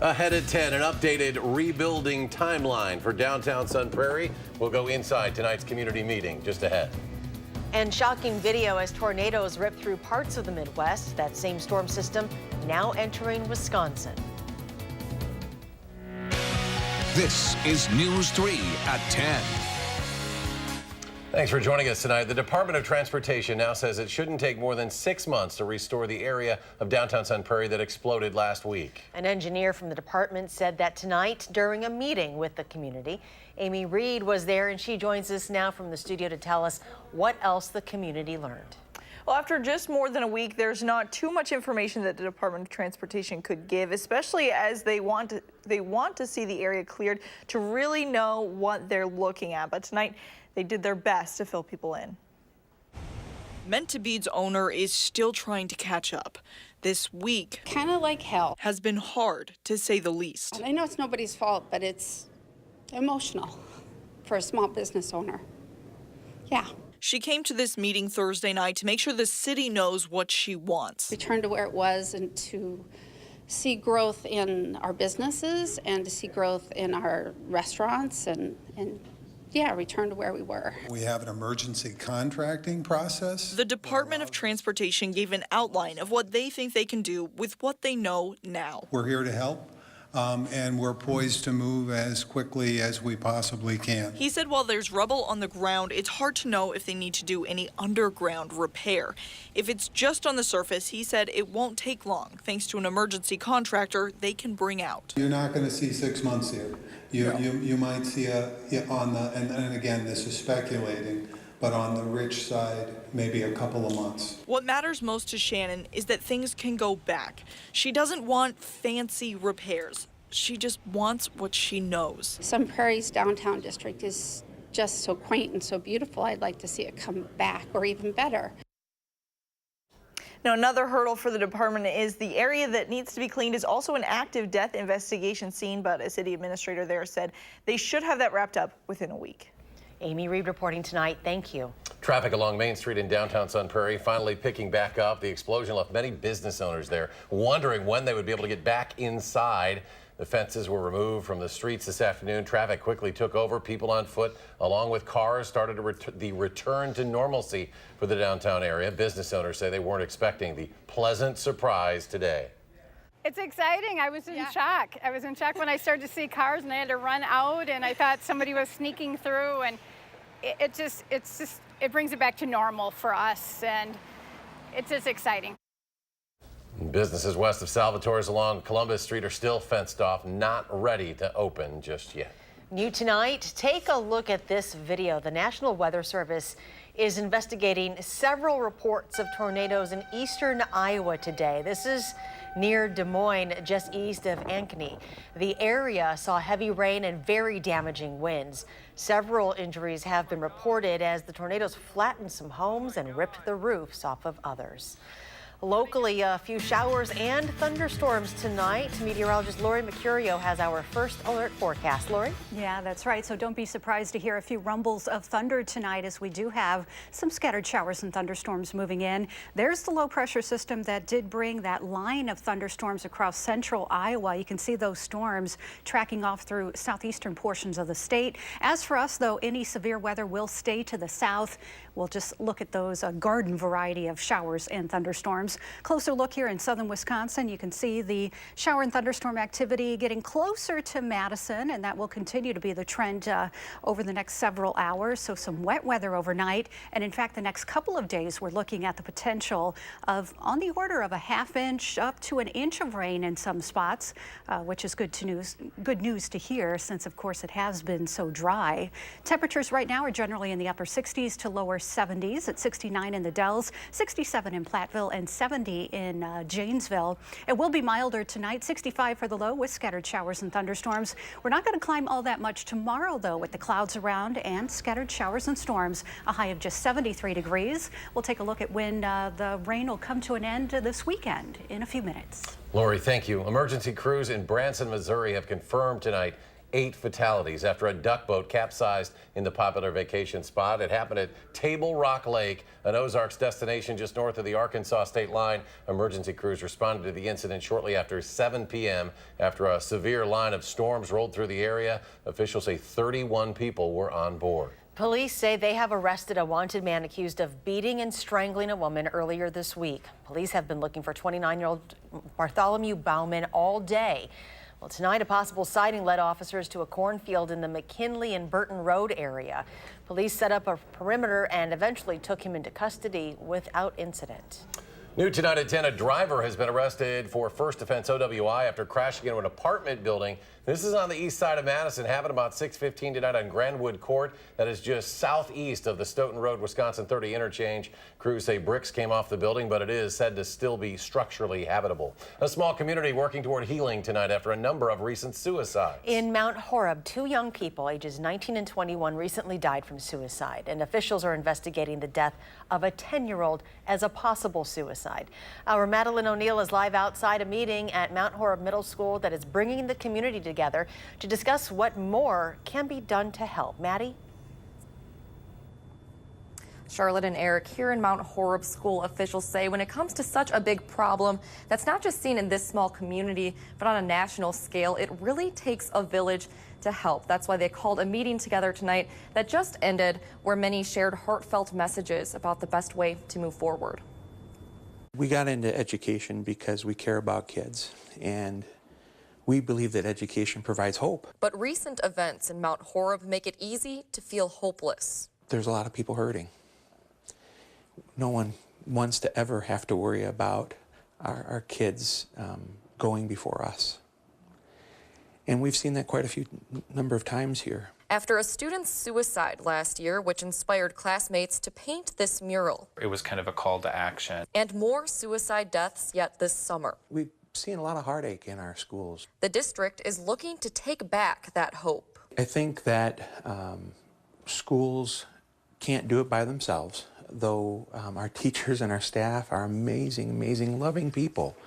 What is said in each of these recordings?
Ahead at 10, an updated rebuilding timeline for downtown Sun Prairie. We'll go inside tonight's community meeting just ahead. And shocking video as tornadoes rip through parts of the Midwest. That same storm system now entering Wisconsin. This is News 3 at 10. Thanks for joining us tonight. The Department of Transportation now says it shouldn't take more than 6 months to restore the area of downtown Sun Prairie that exploded last week. An engineer from the department said that tonight during a meeting with the community. Amy Reed was there, and she joins us now from the studio to tell us what else the community learned. Well, after just more than a week, there's not too much information that the Department of Transportation could give, especially as they want to see the area cleared to really know what they're looking at. But tonight, they did their best to fill people in. Meant to Be's owner is still trying to catch up. This week, kind of like hell, has been hard to say the least. And I know it's nobody's fault, but it's emotional for a small business owner. Yeah. She came to this meeting Thursday night to make sure the city knows what she wants. Return to where it was and to see growth in our businesses and to see growth in our restaurants and yeah, return to where we were. We have an emergency contracting process. The Department of Transportation gave an outline of what they think they can do with what they know now. We're here to help, and we're poised to move as quickly as we possibly can. He said while there's rubble on the ground, it's hard to know if they need to do any underground repair. If it's just on the surface, he said it won't take long. Thanks to an emergency contractor they can bring out. You're not going to see 6 months here. You might see on the, and again, this is speculating, but on the rich side, maybe a couple of months. What matters most to Shannon is that things can go back. She doesn't want fancy repairs. She just wants what she knows. Sun Prairie's downtown district is just so quaint and so beautiful. I'd like to see it come back or even better. Now, another hurdle for the department is the area that needs to be cleaned is also an active death investigation scene, but a city administrator there said they should have that wrapped up within a week. Amy Reed reporting tonight. Thank you. Traffic along Main Street in downtown Sun Prairie finally picking back up. The explosion left many business owners there wondering when they would be able to get back inside. The fences were removed from the streets this afternoon. Traffic quickly took over. People on foot, along with cars, started the return to normalcy for the downtown area. Business owners say they weren't expecting the pleasant surprise today. It's exciting. I was in shock. I was in shock when I started to see cars and I had to run out and I thought somebody was sneaking through, and it brings it back to normal for us, and it's just exciting. Businesses west of Salvatore's along Columbus Street are still fenced off, not ready to open just yet. New tonight, take a look at this video. The National Weather Service is investigating several reports of tornadoes in eastern Iowa today. This is near Des Moines, just east of Ankeny. The area saw heavy rain and very damaging winds. Several injuries have been reported as the tornadoes flattened some homes and ripped the roofs off of others. Locally, a few showers and thunderstorms tonight. Meteorologist Lori Mercurio has our first alert forecast. Lori? Yeah, that's right. So don't be surprised to hear a few rumbles of thunder tonight, as we do have some scattered showers and thunderstorms moving in. There's the low pressure system that did bring that line of thunderstorms across central Iowa. You can see those storms tracking off through southeastern portions of the state. As for us, though, any severe weather will stay to the south. We'll just look at those garden variety of showers and thunderstorms. Closer look here in southern Wisconsin. You can see the shower and thunderstorm activity getting closer to Madison, and that will continue to be the trend over the next several hours. So some wet weather overnight, and in fact the next couple of days we're looking at the potential of on the order of a ½ inch up to an inch of rain in some spots, which is good news to hear, since of course it has been so dry. Temperatures right now are generally in the upper 60s to lower 70s, at 69 in the Dells, 67 in Platteville, and 70 in Janesville. It will be milder tonight, 65 for the low with scattered showers and thunderstorms. We're not going to climb all that much tomorrow, though, with the clouds around and scattered showers and storms. A high of just 73 degrees. We'll take a look at when the rain will come to an end this weekend in a few minutes. Lori, thank you. Emergency crews in Branson, Missouri have confirmed tonight 8 fatalities after a duck boat capsized in the popular vacation spot. It happened at Table Rock Lake, an Ozarks destination just north of the Arkansas state line. Emergency crews responded to the incident shortly after 7 p.m. after a severe line of storms rolled through the area. Officials say 31 people were on board. Police say they have arrested a wanted man accused of beating and strangling a woman earlier this week. Police have been looking for 29-year-old Bartholomew Bauman all day. Well, tonight, a possible sighting led officers to a cornfield in the McKinley and Burton Road area. Police set up a perimeter and eventually took him into custody without incident. New tonight at 10, a driver has been arrested for first offense OWI after crashing into an apartment building. This is on the east side of Madison, happened about 6:15 tonight on Grandwood Court. That is just southeast of the Stoughton Road, Wisconsin 30 interchange. Crews say bricks came off the building, but it is said to still be structurally habitable. A small community working toward healing tonight after a number of recent suicides. In Mount Horeb, 2 young people, ages 19 and 21, recently died from suicide, and officials are investigating the death of a 10-year-old as a possible suicide. Our Madeline O'Neill is live outside a meeting at Mount Horeb Middle School that is bringing the community together to discuss what more can be done to help. Maddie? Charlotte and Eric, here in Mount Horeb School, officials say when it comes to such a big problem that's not just seen in this small community, but on a national scale, it really takes a village to help. That's why they called a meeting together tonight that just ended, where many shared heartfelt messages about the best way to move forward. We got into education because we care about kids, and we believe that education provides hope. But recent events in Mount Horeb make it easy to feel hopeless. There's a lot of people hurting. No one wants to ever have to worry about our kids going before us. And we've seen that quite a number of times here. After a student's suicide last year, which inspired classmates to paint this mural. It was kind of a call to action. And more suicide deaths yet this summer. We've seen a lot of heartache in our schools. The district is looking to take back that hope. I think that schools can't do it by themselves, though our teachers and our staff are amazing, amazing, loving people.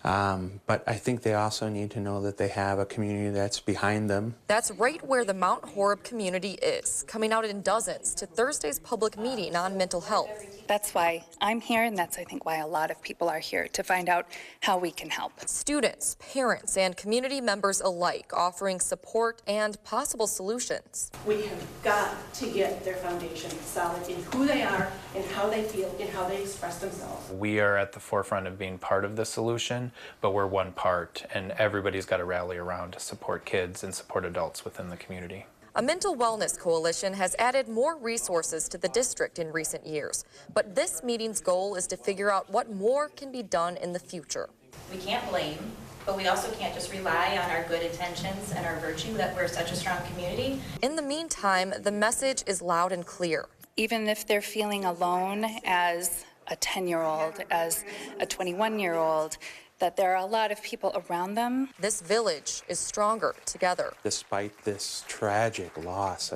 But I think they also need to know that they have a community that's behind them. That's right where the Mount Horeb community is, coming out in dozens to Thursday's public meeting on mental health. That's why I'm here, and that's, I think, why a lot of people are here, to find out how we can help. Students, parents, and community members alike offering support and possible solutions. We have got to get their foundation solid in who they are and how they feel and how they express themselves. We are at the forefront of being part of the solution, but we're one part, and everybody's got to rally around to support kids and support adults within the community. A mental wellness coalition has added more resources to the district in recent years, but this meeting's goal is to figure out what more can be done in the future. We can't blame, but we also can't just rely on our good intentions and our virtue that we're such a strong community. In the meantime, the message is loud and clear. Even if they're feeling alone as a 10-year-old, as a 21-year-old, that there are a lot of people around them. This village is stronger together. Despite this tragic loss,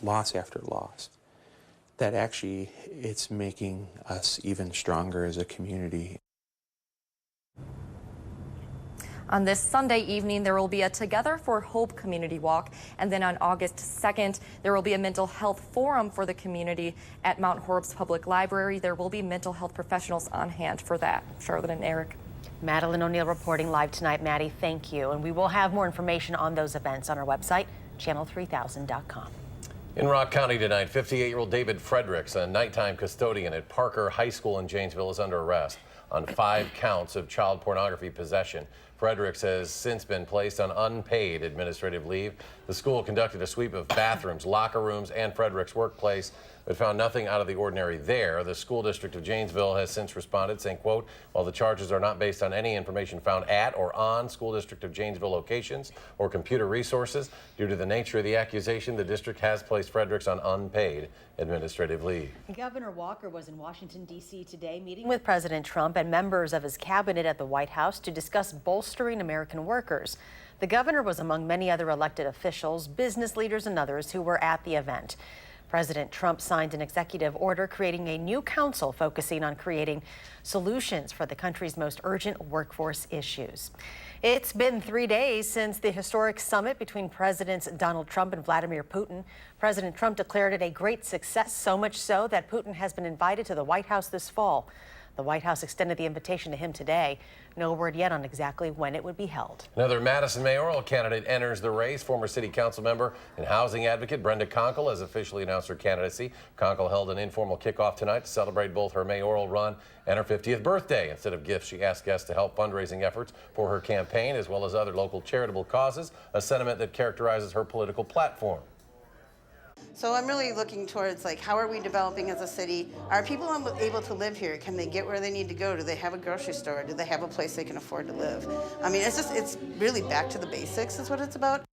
loss after loss, that actually it's making us even stronger as a community. On this Sunday evening, there will be a Together for Hope community walk. And then on August 2nd, there will be a mental health forum for the community at Mount Horeb's Public Library. There will be mental health professionals on hand for that. Charlotte and Eric. Madeline O'Neill reporting live tonight. Maddie, thank you. And we will have more information on those events on our website, channel3000.com. In Rock County tonight, 58-year-old David Fredericks, a nighttime custodian at Parker High School in Janesville, is under arrest on 5 counts of child pornography possession. Fredericks has since been placed on unpaid administrative leave. The school conducted a sweep of bathrooms, locker rooms, and Fredericks' workplace, but found nothing out of the ordinary there. The school district of Janesville has since responded, saying, quote, while the charges are not based on any information found at or on school district of Janesville locations or computer resources, due to the nature of the accusation, the district has placed Fredericks on unpaid administrative leave. Governor Walker was in Washington, D.C. today, meeting with President Trump and members of his cabinet at the White House to discuss bolstering American workers. The governor was among many other elected officials, business leaders, and others who were at the event. President Trump signed an executive order creating a new council focusing on creating solutions for the country's most urgent workforce issues. It's been 3 days since the historic summit between Presidents Donald Trump and Vladimir Putin. President Trump declared it a great success, so much so that Putin has been invited to the White House this fall. The White House extended the invitation to him today. No word yet on exactly when it would be held. Another Madison mayoral candidate enters the race. Former city council member and housing advocate Brenda Conkle has officially announced her candidacy. Conkle held an informal kickoff tonight to celebrate both her mayoral run and her 50th birthday. Instead of gifts, she asked guests to help fundraising efforts for her campaign as well as other local charitable causes, a sentiment that characterizes her political platform. So I'm really looking towards, like, how are we developing as a city? Are people able to live here? Can they get where they need to go? Do they have a grocery store? Do they have a place they can afford to live? I mean, it's really back to the basics is what it's about.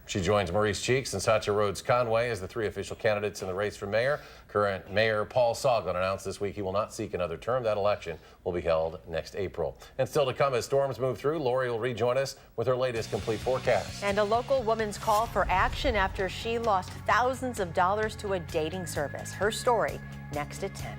She joins Maurice Cheeks and Satya Rhodes Conway as the three official candidates in the race for mayor. Current Mayor Paul Soglin announced this week he will not seek another term. That election will be held next April. And still to come as storms move through, Lori will rejoin us with her latest complete forecast. And a local woman's call for action after she lost thousands of dollars to a dating service. Her story next at 10.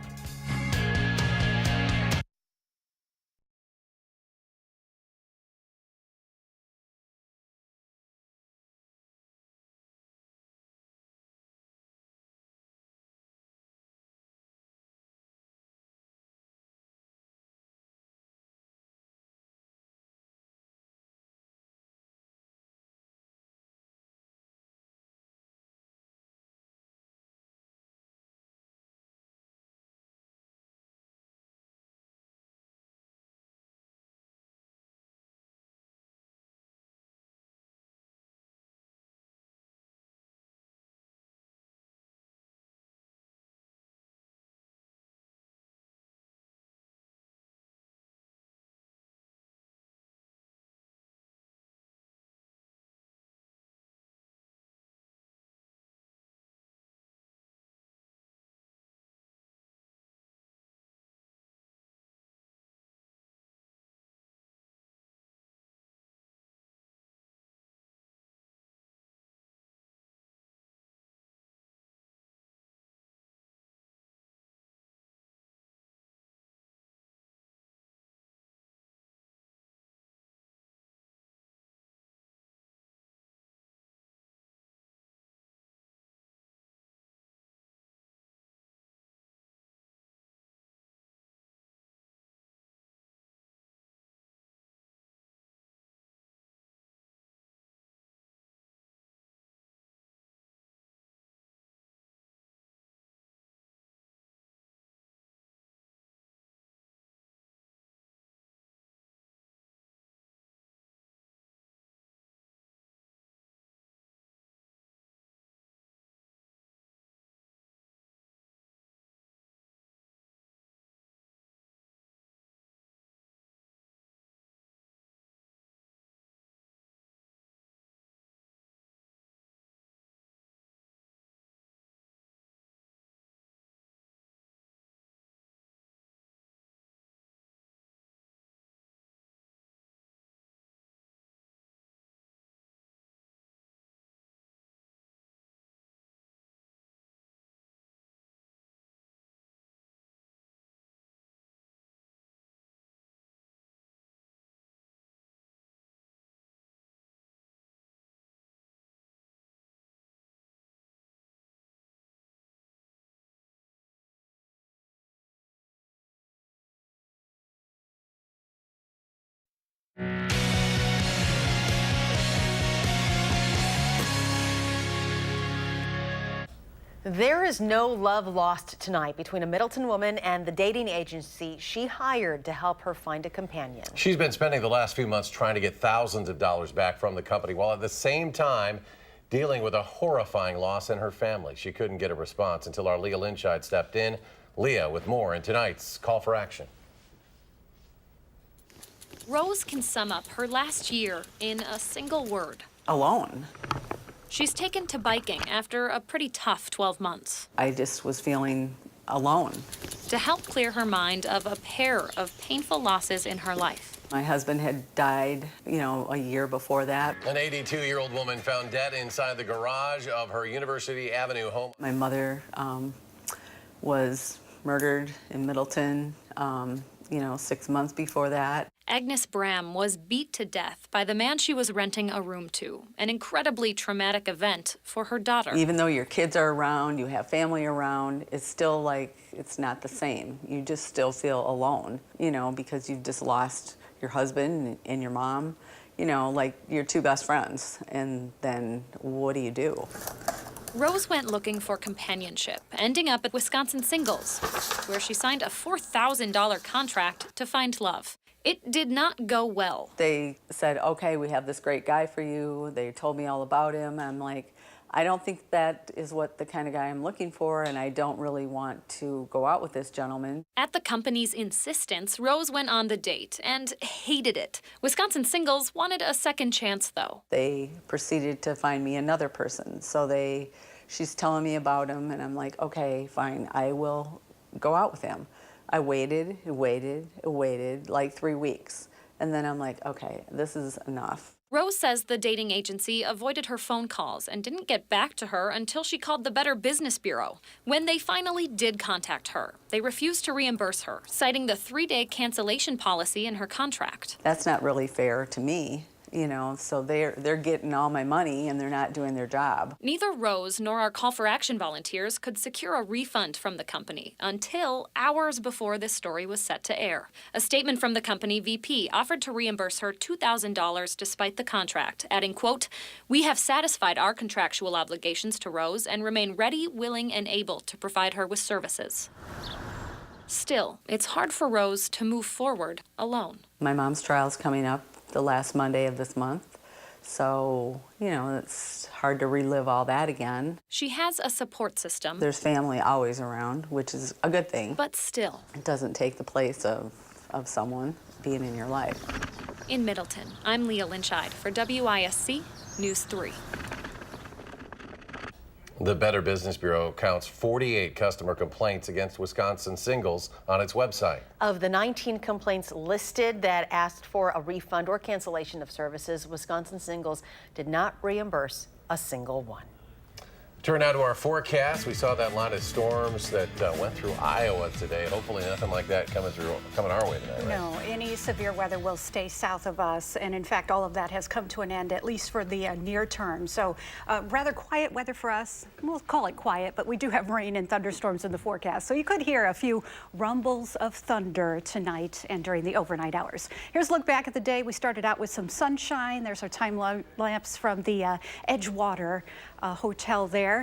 There is no love lost tonight between a Middleton woman and the dating agency she hired to help her find a companion. She's been spending the last few months trying to get thousands of dollars back from the company while at the same time dealing with a horrifying loss in her family. She couldn't get a response until our Leah Linscheid stepped in. Leah with more in tonight's Call for Action. Rose can sum up her last year in a single word. Alone. She's taken to biking after a pretty tough 12 months. I just was feeling alone. To help clear her mind of a pair of painful losses in her life. My husband had died, a year before that. An 82-year-old woman found dead inside the garage of her University Avenue home. My mother was murdered in Middleton, 6 months before that. Agnes Bram was beat to death by the man she was renting a room to, an incredibly traumatic event for her daughter. Even though your kids are around, you have family around, it's still like it's not the same. You just still feel alone, because you've just lost your husband and your mom, like your two best friends. And then what do? Rose went looking for companionship, ending up at Wisconsin Singles, where she signed a $4,000 contract to find love. It did not go well. They said, okay, we have this great guy for you. They told me all about him. I'm like, I don't think that is what the kind of guy I'm looking for, and I don't really want to go out with this gentleman. At the company's insistence, Rose went on the date and hated it. Wisconsin Singles wanted a second chance, though. They proceeded to find me another person. So she's telling me about him, and I'm like, okay, fine, I will go out with him. I waited like 3 weeks. And then I'm like, okay, this is enough. Rose says the dating agency avoided her phone calls and didn't get back to her until she called the Better Business Bureau. When they finally did contact her, they refused to reimburse her, citing the 3-day cancellation policy in her contract. That's not really fair to me. So they're getting all my money and they're not doing their job. Neither Rose nor our Call for Action volunteers could secure a refund from the company until hours before this story was set to air. A statement from the company VP offered to reimburse her $2,000 despite the contract, adding, quote, "We have satisfied our contractual obligations to Rose and remain ready, willing, and able to provide her with services." Still, it's hard for Rose to move forward alone. My mom's trial's coming up the last Monday of this month. So, it's hard to relive all that again. She has a support system. There's family always around, which is a good thing. But still. It doesn't take the place of someone being in your life. In Middleton, I'm Leah Lynchide for WISC News 3. The Better Business Bureau counts 48 customer complaints against Wisconsin Singles on its website. Of the 19 complaints listed that asked for a refund or cancellation of services, Wisconsin Singles did not reimburse a single one. Turn now to our forecast. We saw that line of storms that went through Iowa today. Hopefully nothing like that coming our way tonight, right? No, any severe weather will stay south of us. And in fact, all of that has come to an end, at least for the near term. So rather quiet weather for us. We'll call it quiet, but we do have rain and thunderstorms in the forecast. So you could hear a few rumbles of thunder tonight and during the overnight hours. Here's a look back at the day. We started out with some sunshine. There's our time lapse from the Edgewater hotel there.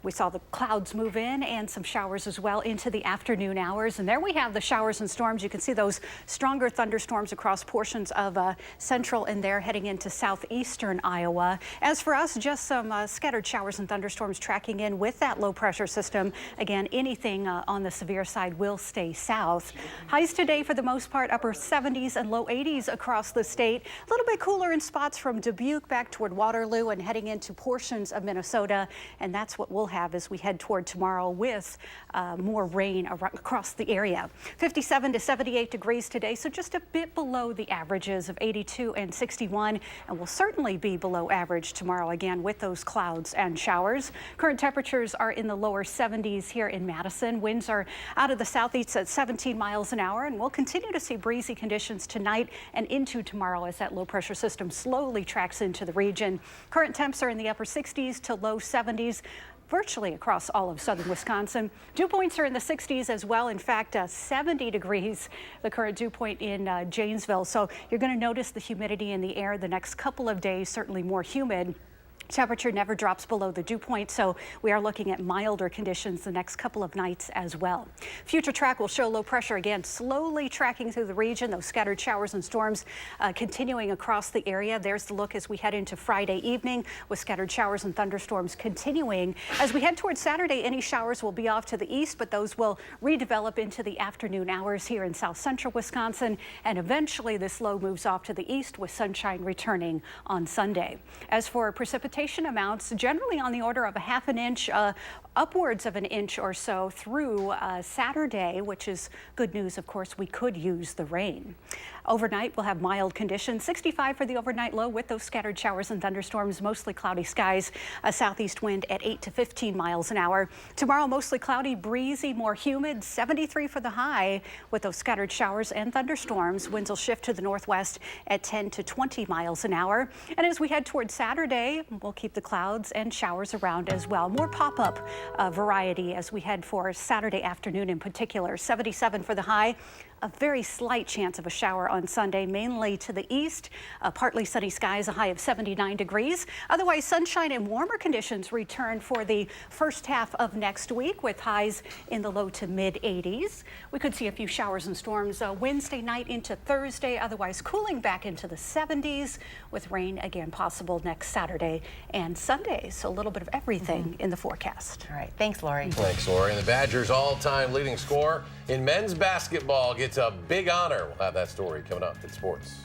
We saw the clouds move in and some showers as well into the afternoon hours. And there we have the showers and storms. You can see those stronger thunderstorms across portions of central and there heading into southeastern Iowa. As for us, just some scattered showers and thunderstorms tracking in with that low pressure system. Again, anything on the severe side will stay south. Highs today for the most part, upper 70s and low 80s across the state. A little bit cooler in spots from Dubuque back toward Waterloo and heading into portions of Minnesota. And that's what we'll have as we head toward tomorrow with more rain across the area. 57 to 78 degrees today, so just a bit below the averages of 82 and 61, and will certainly be below average tomorrow again with those clouds and showers. Current temperatures are in the lower 70s here in Madison. Winds are out of the southeast at 17 miles an hour, and we'll continue to see breezy conditions tonight and into tomorrow as that low pressure system slowly tracks into the region. Current temps are in the upper 60s to low 70s. Virtually across all of southern Wisconsin. Dew points are in the 60s as well. In fact, 70 degrees, the current dew point in Janesville. So you're going to notice the humidity in the air the next couple of days, certainly more humid. Temperature never drops below the dew point, so we are looking at milder conditions the next couple of nights as well. Future track will show low pressure again slowly tracking through the region, those scattered showers and storms continuing across the area. There's the look as we head into Friday evening with scattered showers and thunderstorms continuing. As we head towards Saturday, any showers will be off to the east, but those will redevelop into the afternoon hours here in south central Wisconsin, and eventually this low moves off to the east with sunshine returning on Sunday. As for precipitation amounts, generally on the order of a half an inch, upwards of an inch or so through Saturday, which is good news. Of course, we could use the rain. Overnight, we'll have mild conditions, 65 for the overnight low with those scattered showers and thunderstorms, mostly cloudy skies, a southeast wind at 8 to 15 miles an hour. Tomorrow, mostly cloudy, breezy, more humid, 73 for the high with those scattered showers and thunderstorms. Winds will shift to the northwest at 10 to 20 miles an hour. And as we head towards Saturday, we'll keep the clouds and showers around as well. More pop-up variety as we head for Saturday afternoon in particular. 77 for the high. A very slight chance of a shower on Sunday, mainly to the east. Partly sunny skies, a high of 79 degrees. Otherwise, sunshine and warmer conditions return for the first half of next week with highs in the low to mid 80s. We could see a few showers and storms Wednesday night into Thursday, otherwise cooling back into the 70s with rain again possible next Saturday and Sunday. So a little bit of everything in the forecast. All right. Thanks, Lori. Thanks, Lori. And the Badgers' all-time leading scorer in men's basketball gets a big honor. We'll have that story coming up in sports.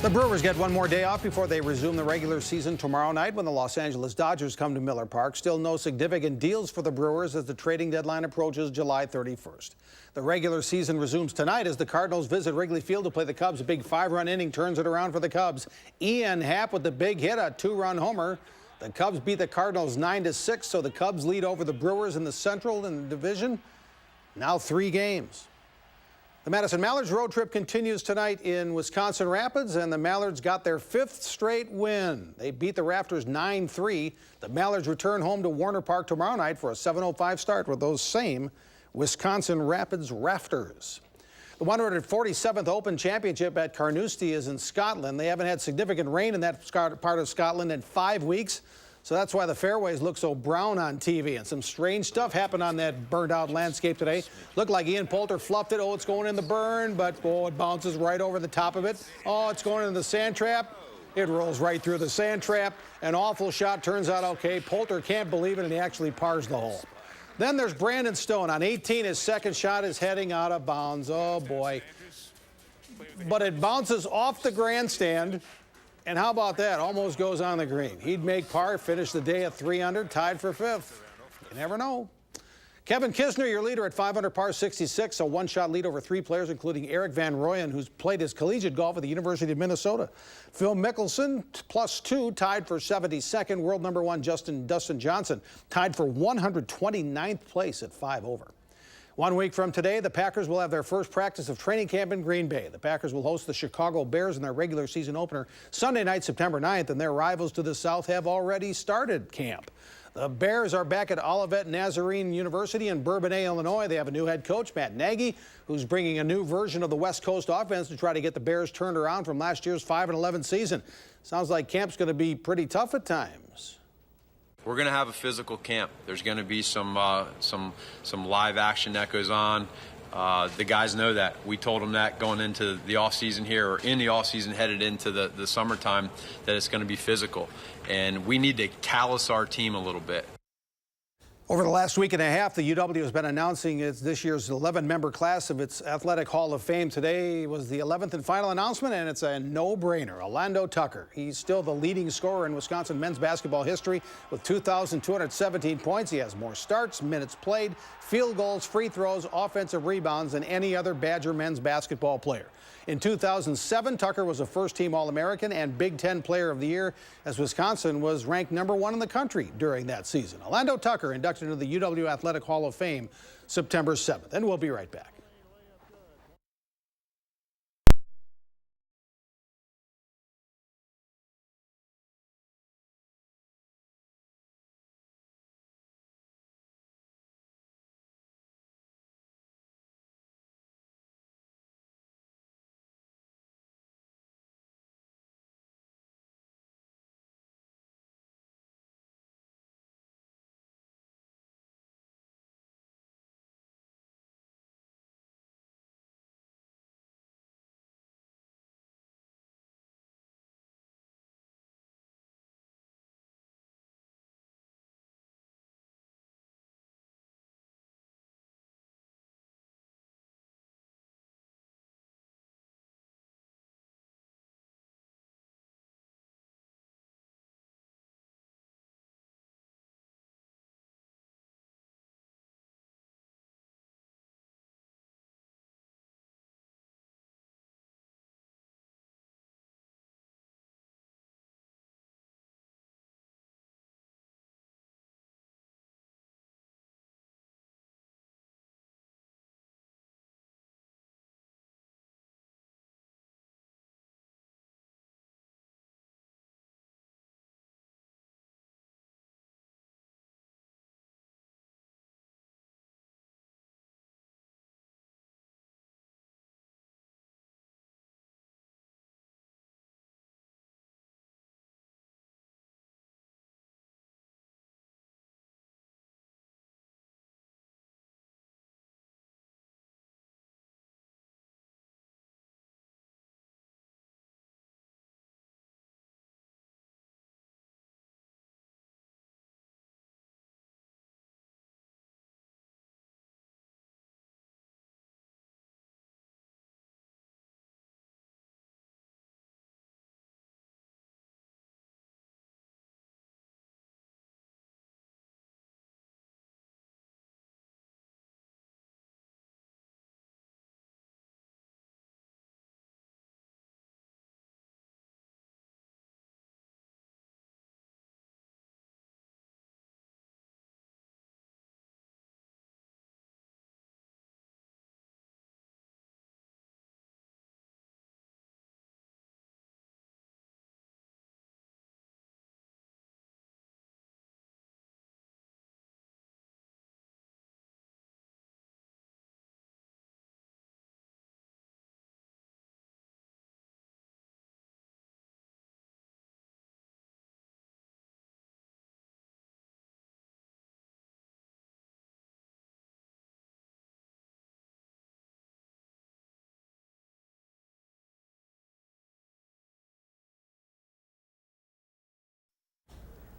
The Brewers get one more day off before they resume the regular season tomorrow night when the Los Angeles Dodgers come to Miller Park. Still no significant deals for the Brewers as the trading deadline approaches July 31st. The regular season resumes tonight as the Cardinals visit Wrigley Field to play the Cubs. A big 5-run inning turns it around for the Cubs. Ian Happ with the big hit, a 2-run homer. The Cubs beat the Cardinals 9-6, so the Cubs lead over the Brewers in the Central and the division. Now 3 games. The Madison Mallards road trip continues tonight in Wisconsin Rapids, and the Mallards got their 5th straight win. They beat the Rafters 9-3. The Mallards return home to Warner Park tomorrow night for a 7:05 start with those same Wisconsin Rapids Rafters. The 147th Open Championship at Carnoustie is in Scotland. They haven't had significant rain in that part of Scotland in 5 weeks. So that's why the fairways look so brown on TV. And some strange stuff happened on that burned-out landscape today. Looked like Ian Poulter fluffed it. Oh, it's going in the burn, but oh, it bounces right over the top of it. Oh, it's going in the sand trap. It rolls right through the sand trap. An awful shot, turns out okay. Poulter can't believe it, and he actually pars the hole. Then there's Brandon Stone on 18. His second shot is heading out of bounds. Oh, boy. But it bounces off the grandstand. And how about that? Almost goes on the green. He'd make par, finish the day at 3 under, tied for 5th. You never know. Kevin Kisner, your leader at 5 under par 66, a one-shot lead over 3 players, including Eric Van Rooyen, who's played his collegiate golf at the University of Minnesota. Phil Mickelson, +2, tied for 72nd. World number 1 Dustin Johnson, tied for 129th place at 5 over. 1 week from today, the Packers will have their first practice of training camp in Green Bay. The Packers will host the Chicago Bears in their regular season opener Sunday night, September 9th, and their rivals to the south have already started camp. The Bears are back at Olivet Nazarene University in Bourbonnais, Illinois. They have a new head coach, Matt Nagy, who's bringing a new version of the West Coast offense to try to get the Bears turned around from last year's 5-11 season. Sounds like camp's going to be pretty tough at times. We're going to have a physical camp. There's going to be some live action that goes on. The guys know that. We told them that going into the off season here, or in the off season headed into the summertime, that it's going to be physical, and we need to callous our team a little bit. Over the last week and a half, the UW has been announcing this year's 11-member class of its Athletic Hall of Fame. Today was the 11th and final announcement, and it's a no-brainer. Orlando Tucker. He's still the leading scorer in Wisconsin men's basketball history with 2,217 points. He has more starts, minutes played, field goals, free throws, offensive rebounds than any other Badger men's basketball player. In 2007, Tucker was a first-team All-American and Big Ten Player of the Year, as Wisconsin was ranked number 1 in the country during that season. Orlando Tucker inducted into the UW Athletic Hall of Fame September 7th. And we'll be right back.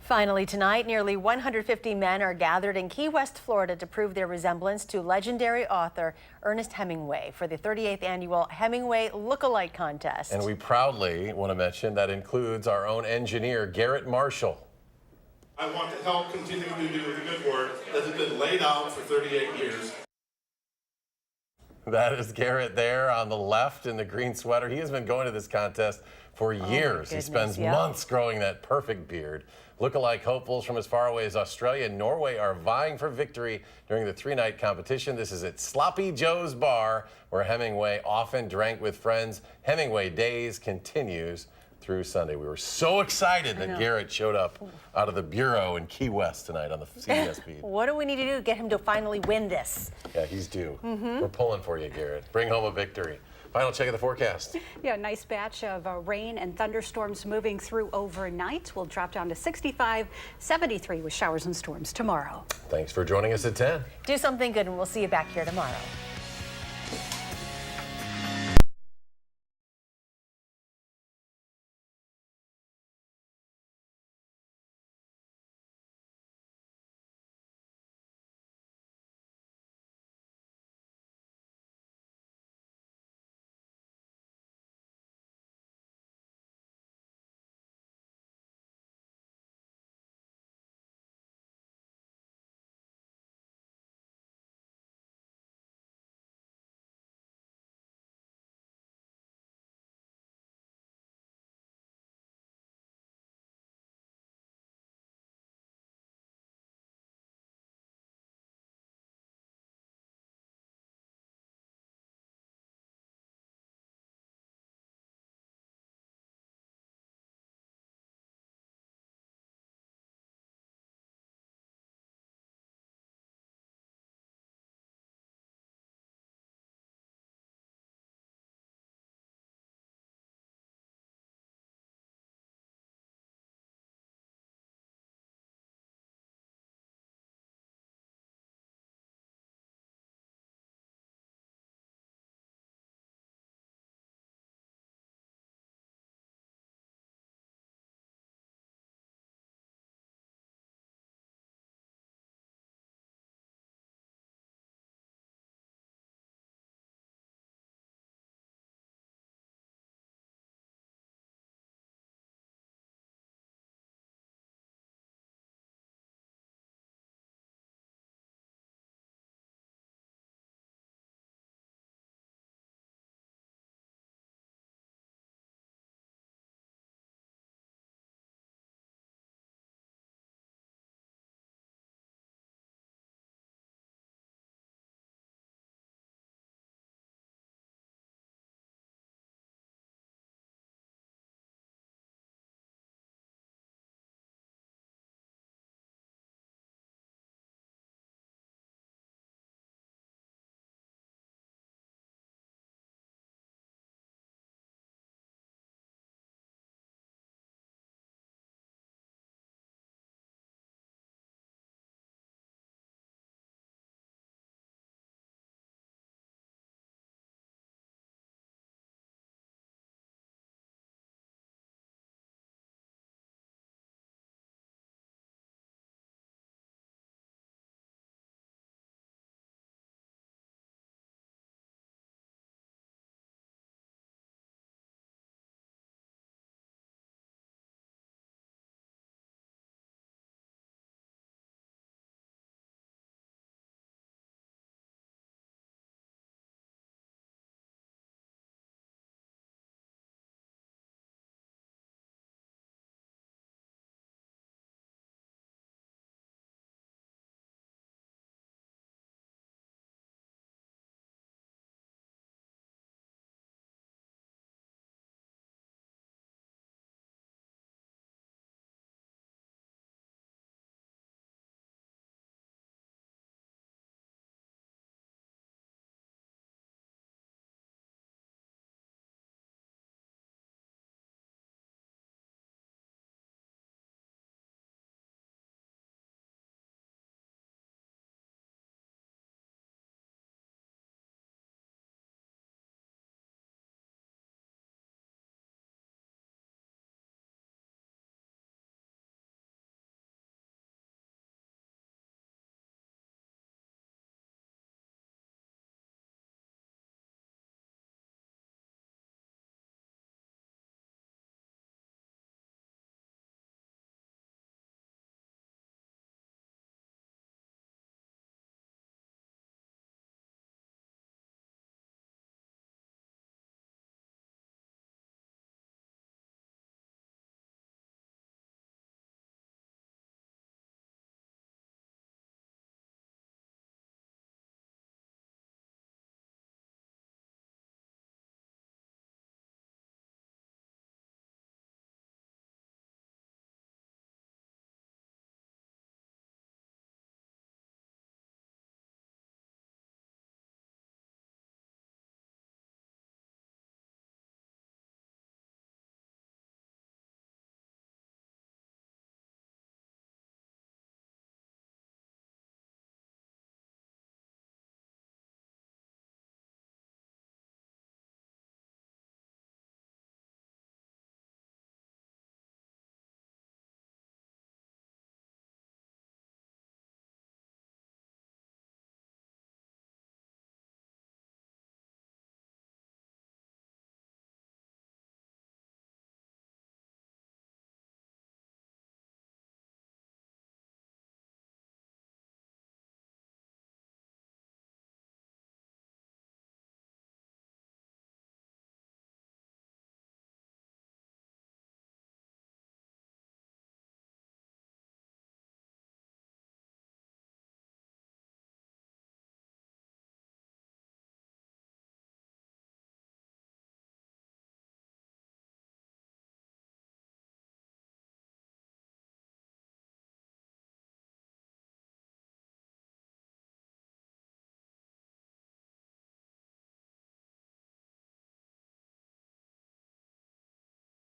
Finally tonight, nearly 150 men are gathered in Key West, Florida to prove their resemblance to legendary author Ernest Hemingway for the 38th annual Hemingway Look-alike Contest. And we proudly want to mention that includes our own engineer, Garrett Marshall. I want to help continue to do the good work that has been laid out for 38 years. That is Garrett there on the left in the green sweater. He has been going to this contest for years. He spends months growing that perfect beard. Look-alike hopefuls from as far away as Australia and Norway are vying for victory during the three-night competition. This is at Sloppy Joe's Bar, where Hemingway often drank with friends. Hemingway Days continues through Sunday. We were so excited that Garrett showed up out of the bureau in Key West tonight on the CBS feed. What do we need to do to get him to finally win this? Yeah, he's due. We're pulling for you, Garrett. Bring home a victory. Final check of the forecast. Yeah, a nice batch of rain and thunderstorms moving through overnight. We'll drop down to 65, 73 with showers and storms tomorrow. Thanks for joining us at 10. Do something good, and we'll see you back here tomorrow.